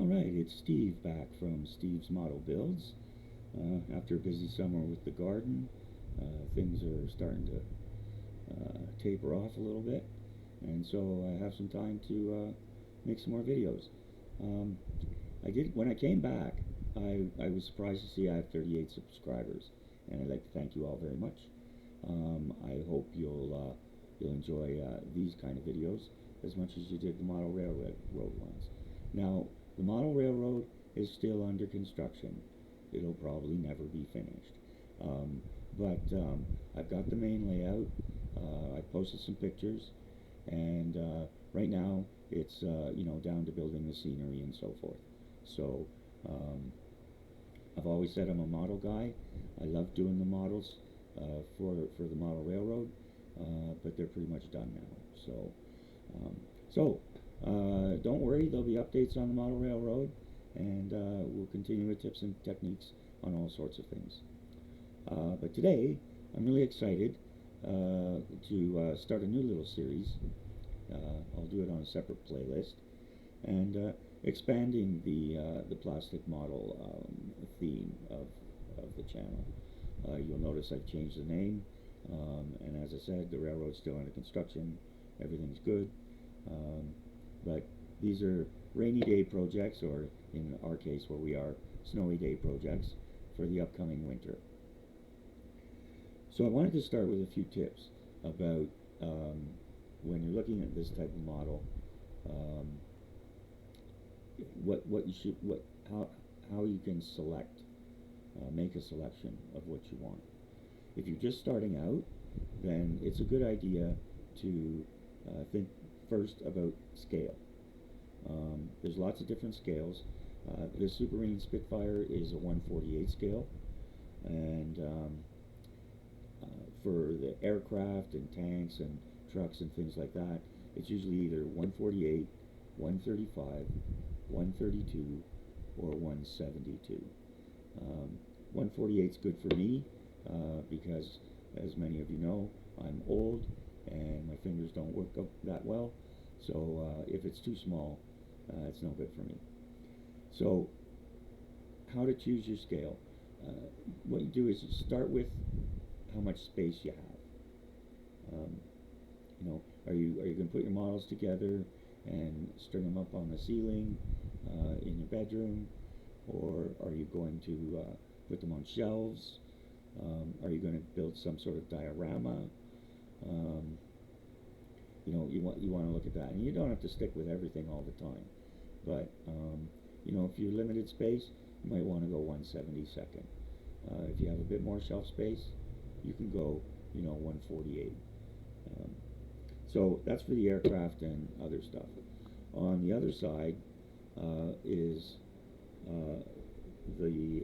Alright, it's Steve back from Steve's Model Builds. After a busy summer with the garden, things are starting to taper off a little bit, and so I have some time to make some more videos. When I came back, I was surprised to see I have 38 subscribers, and I'd like to thank you all very much. I hope you'll enjoy these kind of videos as much as you did the model railroad ones. Now, the model railroad is still under construction. It'll probably never be finished. But I've got the main layout. I posted some pictures, and right now it's down to building the scenery and so forth. So I've always said I'm a model guy. I love doing the models for the model railroad, but they're pretty much done now. So don't worry, there'll be updates on the model railroad, and we'll continue with tips and techniques on all sorts of things. But today, I'm really excited to start a new little series. I'll do it on a separate playlist, and expanding the plastic model theme of the channel. You'll notice I've changed the name, and as I said, the railroad's still under construction. Everything's good. But these are rainy day projects, or in our case where we are, snowy day projects for the upcoming winter. So I wanted to start with a few tips about when you're looking at this type of model, how you can select, make a selection of what you want. If you're just starting out, then it's a good idea to think first about scale. There's lots of different scales. This Tamiya Spitfire is a 1/48 scale, and for the aircraft and tanks and trucks and things like that, it's usually either 1/48, 1/35, 1/32, or 1/72. 1/48 is good for me because, as many of you know, I'm old and my fingers don't work that well. So if it's too small, it's no good for me. So how to choose your scale? What you do is you start with how much space you have. Are you going to put your models together and string them up on the ceiling in your bedroom, or are you going to put them on shelves? Are you going to build some sort of diorama? You want to look at that, and you don't have to stick with everything all the time. But if you're limited space, you might want to go 1/72. If you have a bit more shelf space, you can go 1/48. So that's for the aircraft and other stuff. On the other side is the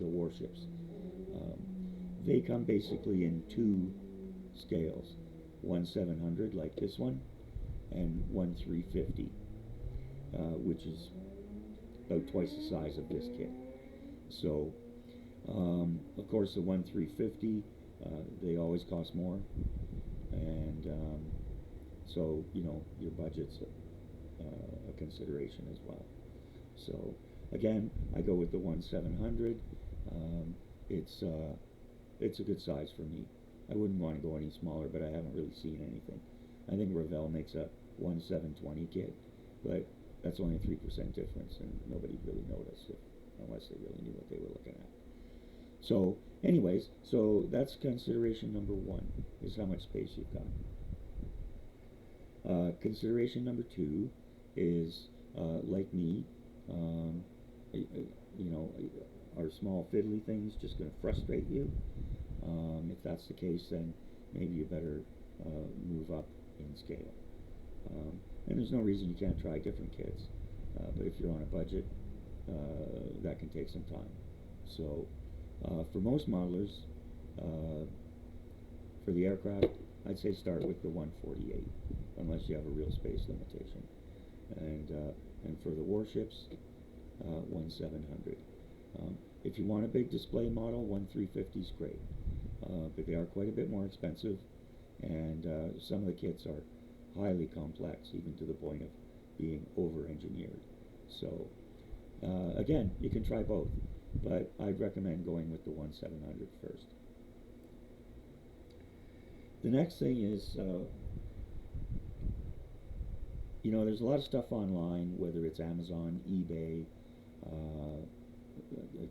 warships. They come basically in two scales, 1/700 like this one, and 1/350, which is about twice the size of this kit. So of course the 1/350, they always cost more, and so your budget's a consideration as well. So again, I go with the 1/700. It's a good size for me. I wouldn't want to go any smaller, but I haven't really seen anything. I think Revell makes a 1/720 kit, but that's only a 3% difference, and nobody really noticed it unless they really knew what they were looking at. So anyways, so that's consideration number one, is how much space you've got. Consideration number two is, like me, are small fiddly things just going to frustrate you? If that's the case, then maybe you better move up in scale. And there's no reason you can't try different kits, but if you're on a budget, that can take some time. So for most modelers, for the aircraft, I'd say start with the 1/48, unless you have a real space limitation. And for the warships, 1/700. If you want a big display model, 1/350 is great, but they are quite a bit more expensive, and some of the kits are highly complex, even to the point of being over-engineered. So Again, you can try both, but I'd recommend going with the 1700 first. The next thing is, there's a lot of stuff online, whether it's Amazon, eBay, uh,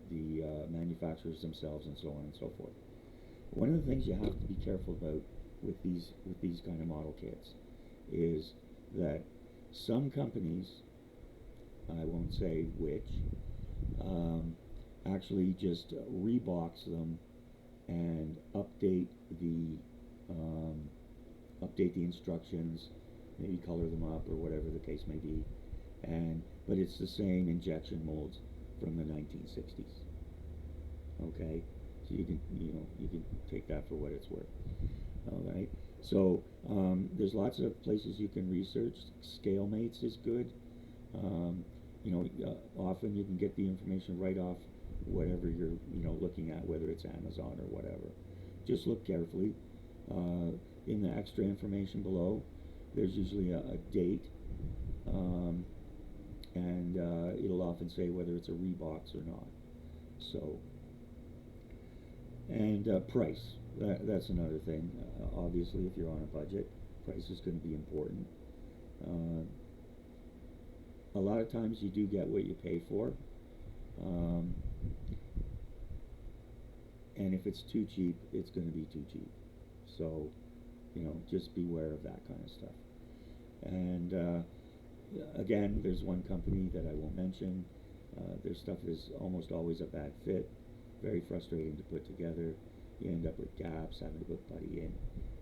the manufacturers themselves, and so on and so forth. One of the things you have to be careful about with these kind of model kits is that some companies, I won't say which, um, actually just rebox them and um, update the instructions, maybe color them up or whatever the case may be, but it's the same injection molds from the 1960s. Okay, so you can take that for what it's worth. All right. So there's lots of places you can research. ScaleMates is good. Um, often you can get the information right off whatever you're looking at, whether it's Amazon or whatever. Just look carefully. In the extra information below, there's usually a date, um, and it'll often say whether it's a rebox or not. So, and price. That's another thing. Obviously, if you're on a budget, price is going to be important. Uh, a lot of times you do get what you pay for. Um, and if it's too cheap, it's going to be too cheap. So, just beware of that kind of stuff. And again, there's one company that I won't mention. Their stuff is almost always a bad fit, very frustrating to put together. You end up with gaps, having to put putty in,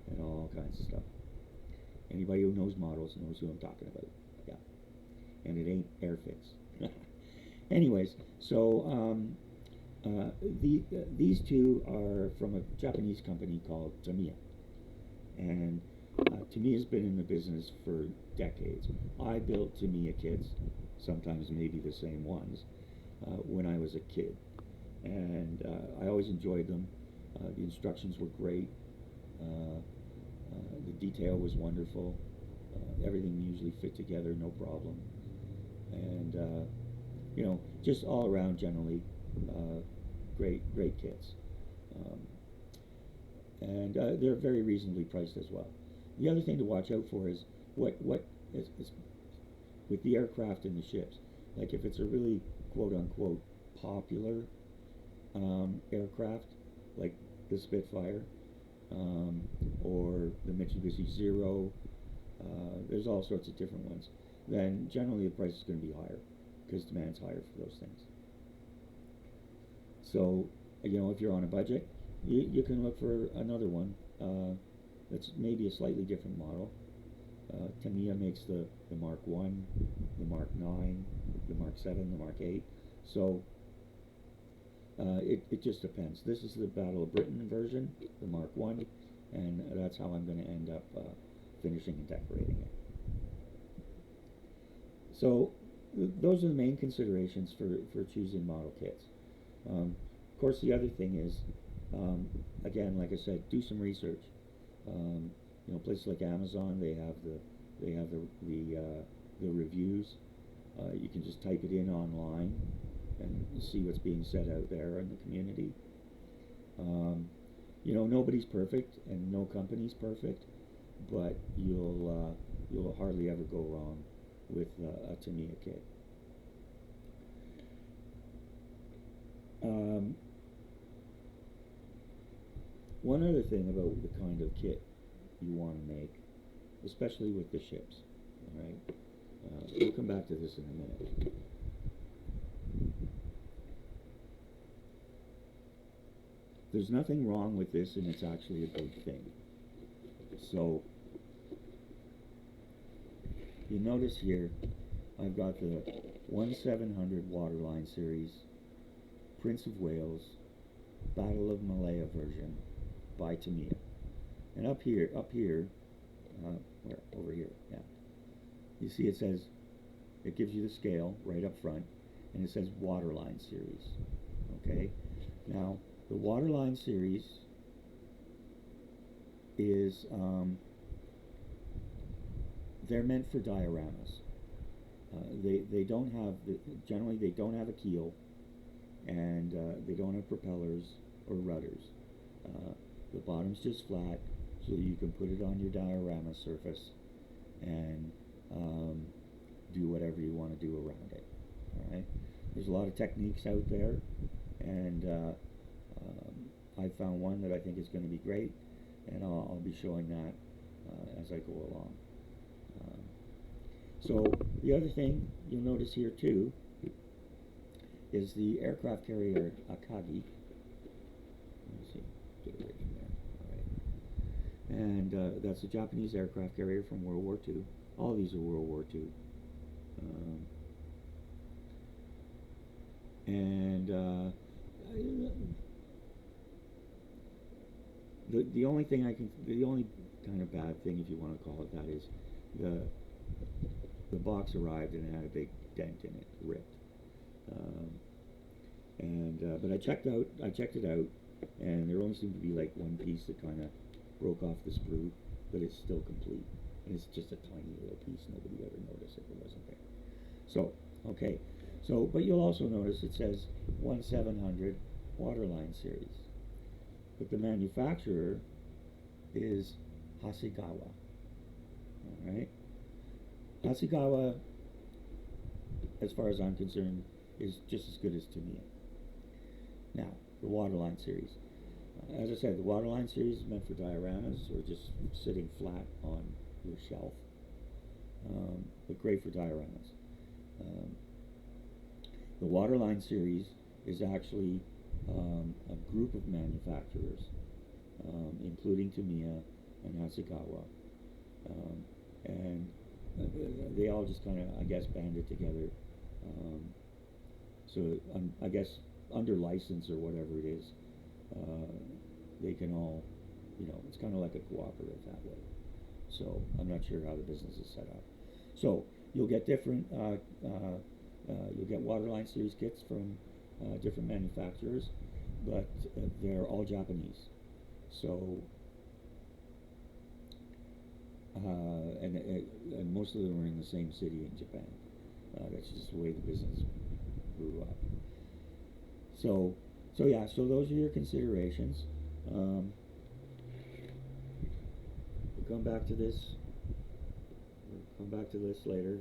and all kinds of stuff. Anybody who knows models knows who I'm talking about. Yeah, and it ain't Airfix. Anyways, so these two are from a Japanese company called Tamiya, and Tamiya's been in the business for decades. I built Tamiya kits, sometimes maybe the same ones, when I was a kid, and I always enjoyed them. The instructions were great. The detail was wonderful. Everything usually fit together, no problem. And just all around, generally, great kits. Um, and they're very reasonably priced as well. The other thing to watch out for is what is with the aircraft and the ships. Like if it's a really quote unquote popular aircraft, like the Spitfire or the Mitsubishi Zero, there's all sorts of different ones. Then generally the price is going to be higher because demand's higher for those things. So if you're on a budget, you can look for another one that's maybe a slightly different model. Tamiya makes the Mark 1, the Mark 9, the Mark 7, the Mark 8. So it just depends. This is the Battle of Britain version, the Mark 1, and that's how I'm going to end up finishing and decorating it. So those are the main considerations for choosing model kits. Of course, the other thing is, again, like I said, do some research. Places like Amazon, they have the reviews. You can just type it in online and see what's being said out there in the community. Nobody's perfect and no company's perfect, but you'll hardly ever go wrong with a Tamiya kit. One other thing about the kind of kit you want to make, especially with the ships, all right? We'll come back to this in a minute. There's nothing wrong with this, and it's actually a good thing. So you notice here, I've got the 1700 Waterline series, Prince of Wales, Battle of Malaya version by Tamiya. And up here, over here, yeah. You see it says, it gives you the scale right up front, and it says Waterline series. Okay? Now, the Waterline series is, they're meant for dioramas. they don't have generally they don't have a keel, and they don't have propellers or rudders. The bottom's just flat, so you can put it on your diorama surface and do whatever you want to do around it. All right. There's a lot of techniques out there, and I found one that I think is going to be great, and I'll be showing that as I go along. So the other thing you'll notice here too is the aircraft carrier Akagi. Let me see, get away from there. All right, and that's a Japanese aircraft carrier from World War II. All these are World War II. And the only thing the only kind of bad thing, if you want to call it that, is the box arrived and it had a big dent in it, ripped. But I checked it out, and there only seemed to be like one piece that kind of broke off the sprue, but it's still complete. And it's just a tiny little piece. Nobody ever noticed if it wasn't there. So, okay. So, but you'll also notice it says 1700 Waterline series. But the manufacturer is Hasegawa. Alright? Hasegawa, as far as I'm concerned, is just as good as Tamiya. Now, the Waterline series. As I said, the Waterline series is meant for dioramas or just sitting flat on your shelf. But great for dioramas. The Waterline series is actually a group of manufacturers, including Tamiya and Hasegawa, and they all just kind of, I guess, banded together. So I guess under license or whatever it is, they can all, it's kind of like a cooperative that way. So I'm not sure how the business is set up. So you'll get different, you'll get Waterline series kits from different manufacturers, but they're all Japanese. So, and most of them are in the same city in Japan. That's just the way the business grew up. So yeah, so those are your considerations. We'll come back to this. We'll come back to this later.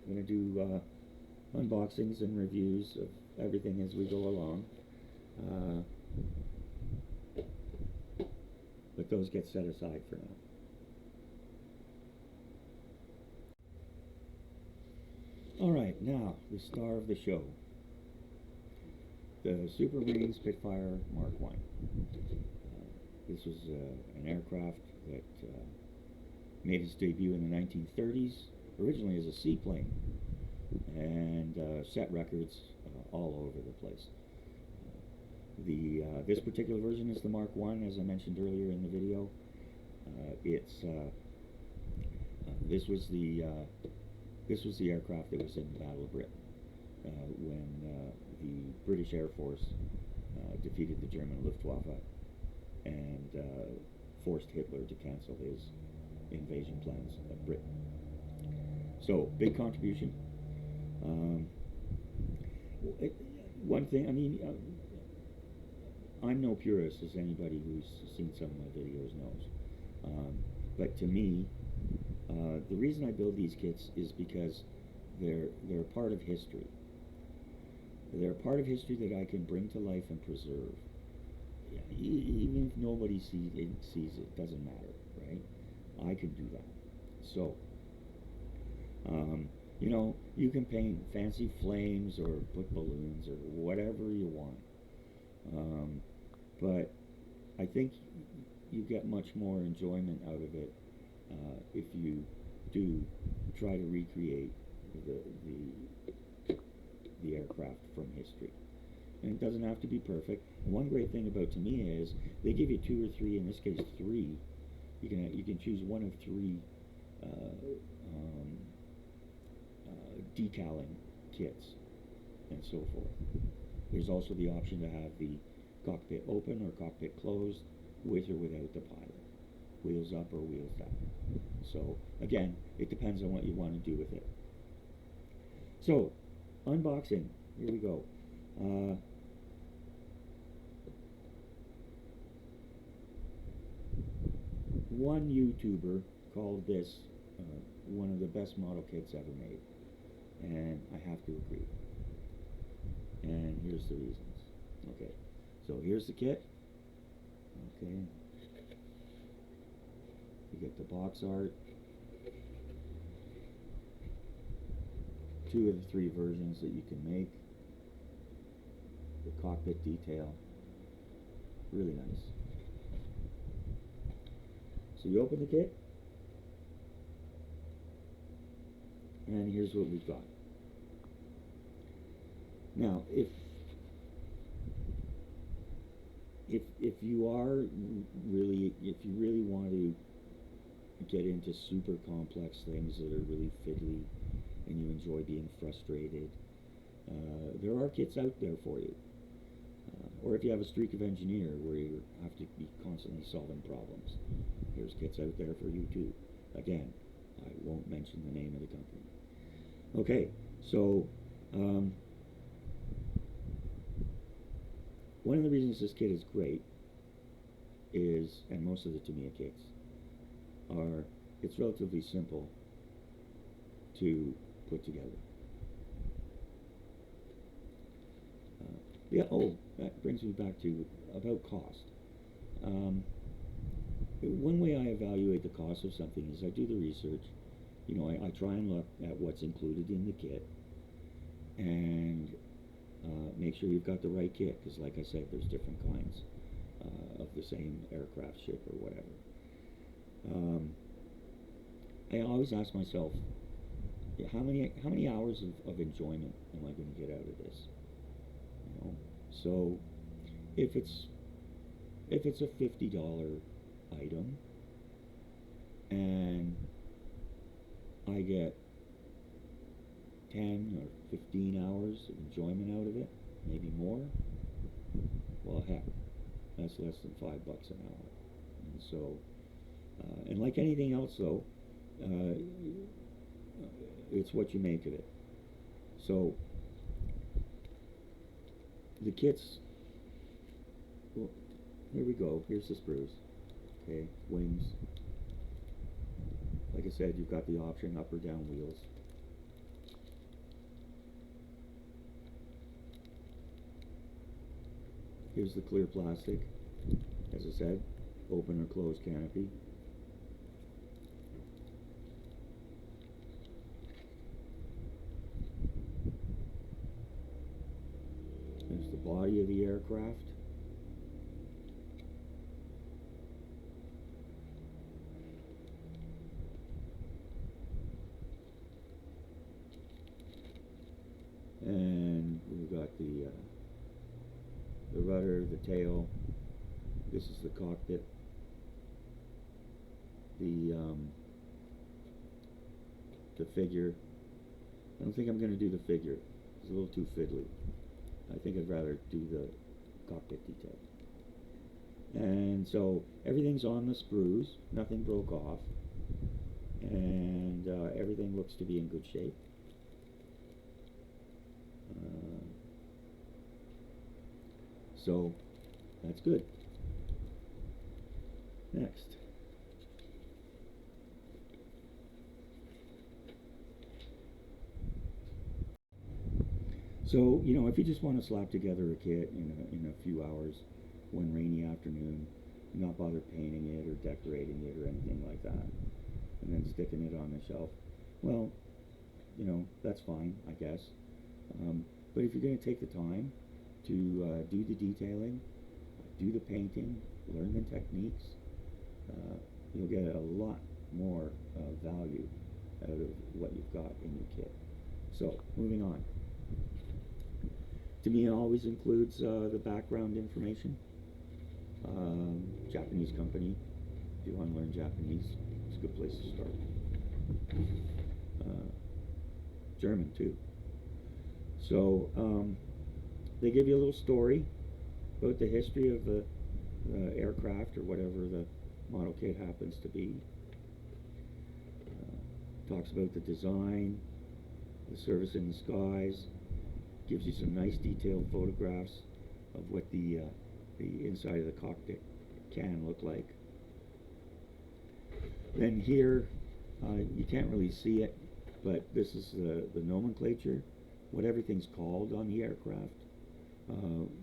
I'm going to do unboxings and reviews of everything as we go along. But those get set aside for now. Alright, now, the star of the show. The Supermarine Spitfire Mark I. This was an aircraft that made its debut in the 1930s, originally as a seaplane, and set records all over the place. This particular version is the Mark I, as I mentioned earlier in the video. This was the aircraft that was in the Battle of Britain when the British Air Force defeated the German Luftwaffe and forced Hitler to cancel his invasion plans of Britain. So, big contribution. One thing, I mean, I'm no purist, as anybody who's seen some of my videos knows. But to me, the reason I build these kits is because they're a part of history. They're a part of history that I can bring to life and preserve. Even if nobody sees it, doesn't matter, right? I can do that. So, you can paint fancy flames or put balloons or whatever you want. But I think you get much more enjoyment out of it if you do try to recreate the aircraft from history. And it doesn't have to be perfect. One great thing about Tamiya is they give you 2 or 3, in this case 3. You can choose one of 3 decaling kits and so forth. There's also the option to have the cockpit open or cockpit closed, with or without the pilot, wheels up or wheels down. So again, it depends on what you want to do with it. So, unboxing. Here we go. Uh, One YouTuber called this one of the best model kits ever made, and I have to agree. And here's the reasons. Okay, so here's the kit. Okay, you get the box art, two of the three versions that you can make, the cockpit detail, really nice. So you open the kit, and here's what we've got. Now, if you are really, if you really want to get into super complex things that are really fiddly and you enjoy being frustrated, there are kits out there for you. Or if you have a streak of engineer where you have to be constantly solving problems, there's kits out there for you too. Again, I won't mention the name of the company. Okay, so one of the reasons this kit is great is, and most of the Tamiya kits are, it's relatively simple to put together. Yeah. Oh, that brings me back to about cost. One way I evaluate the cost of something is I do the research. You know, I try and look at what's included in the kit and make sure you've got the right kit, because like I said, there's different kinds of the same aircraft, ship, or whatever. I always ask myself, how many hours of enjoyment am I going to get out of this? You know, so if it's a $50 item and I get 10 or 15 hours of enjoyment out of it, maybe more, well, heck, that's less than $5 an hour. And so, and like anything else, though, it's what you make of it. So, the kits, well, here we go. Here's the sprues. Okay, wings. Like I said, you've got the option up or down wheels. Here's the clear plastic. As I said, open or close canopy. There's the body of the aircraft. And we've got the rudder, the tail. This is the cockpit. The figure. I don't think I'm going to do the figure. It's a little too fiddly. I think I'd rather do the cockpit detail. And so everything's on the sprues. Nothing broke off. And everything looks to be in good shape. So that's good. Next. So, you know, if you just want to slap together a kit in a few hours, one rainy afternoon, not bother painting it or decorating it or anything like that, and then sticking it on the shelf, well, you know, that's fine, I guess. But if you're going to take the time to do the detailing, do the painting, learn the techniques, you'll get a lot more value out of what you've got in your kit. So, moving on. Tamiya always includes the background information. Japanese company. If you want to learn Japanese, it's a good place to start. German too. So they give you a little story about the history of the aircraft or whatever the model kit happens to be. Talks about the design, the service in the skies, gives you some nice detailed photographs of what the inside of the cockpit can look like. Then here, you can't really see it, but this is the nomenclature, what everything's called on the aircraft.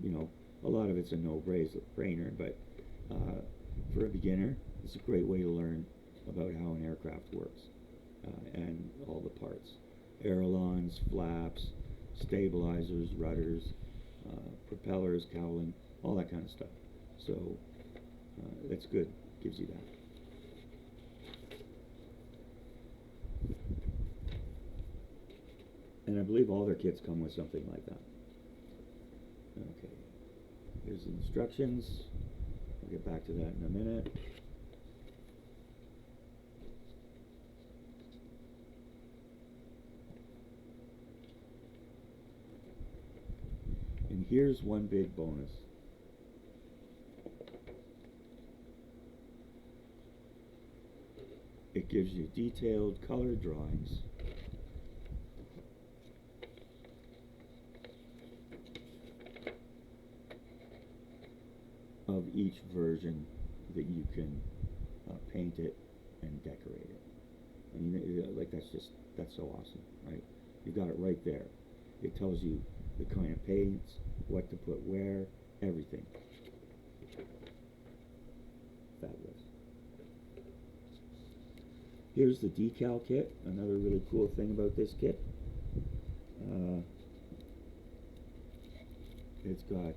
You know, a lot of it's a no-brainer, but for a beginner, it's a great way to learn about how an aircraft works and all the parts. Ailerons, flaps, stabilizers, rudders, propellers, cowling, all that kind of stuff. So that's good, gives you that. And I believe all their kits come with something like that. Okay, here's the instructions. I'll get back to that in a minute. And here's one big bonus. It gives you detailed color drawings of each version that you can paint it and decorate it. I mean, like that's so awesome, right? You got it right there. It tells you the kind of paints, what to put where, everything. Fabulous. Here's the decal kit. Another really cool thing about this kit. It's got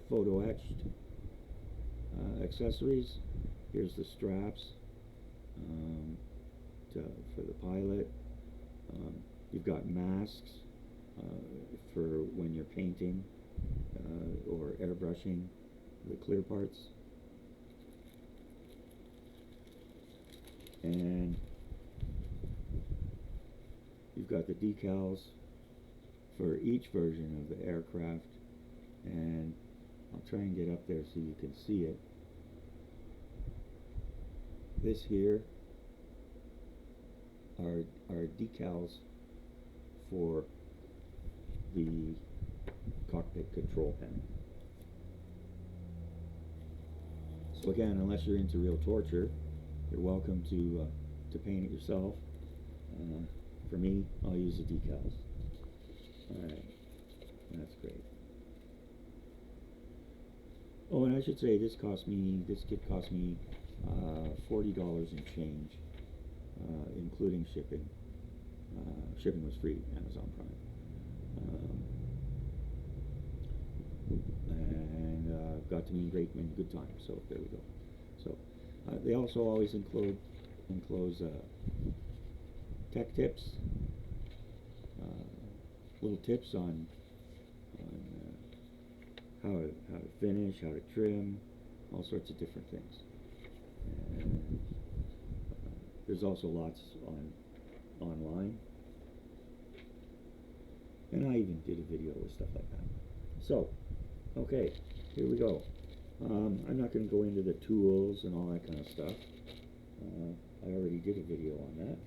photo etched accessories. Here's the straps for the pilot. You've got masks for when you're painting or airbrushing the clear parts. And you've got the decals for each version of the aircraft, and I'll try and get up there so you can see it. This here are decals for the cockpit control panel. So again, unless you're into real torture, you're welcome to paint it yourself. For me, I'll use the decals. Alright, that's great. Oh, and I should say this kit cost me $40 and change, including shipping. Shipping was free, Amazon Prime. And got to me great many good times, so there we go. So they also always enclose tech tips, little tips on how to finish, how to trim, all sorts of different things. And there's also lots online, and I even did a video with stuff like that. So, okay, here we go. I'm not going to go into the tools and all that kind of stuff. I already did a video on that.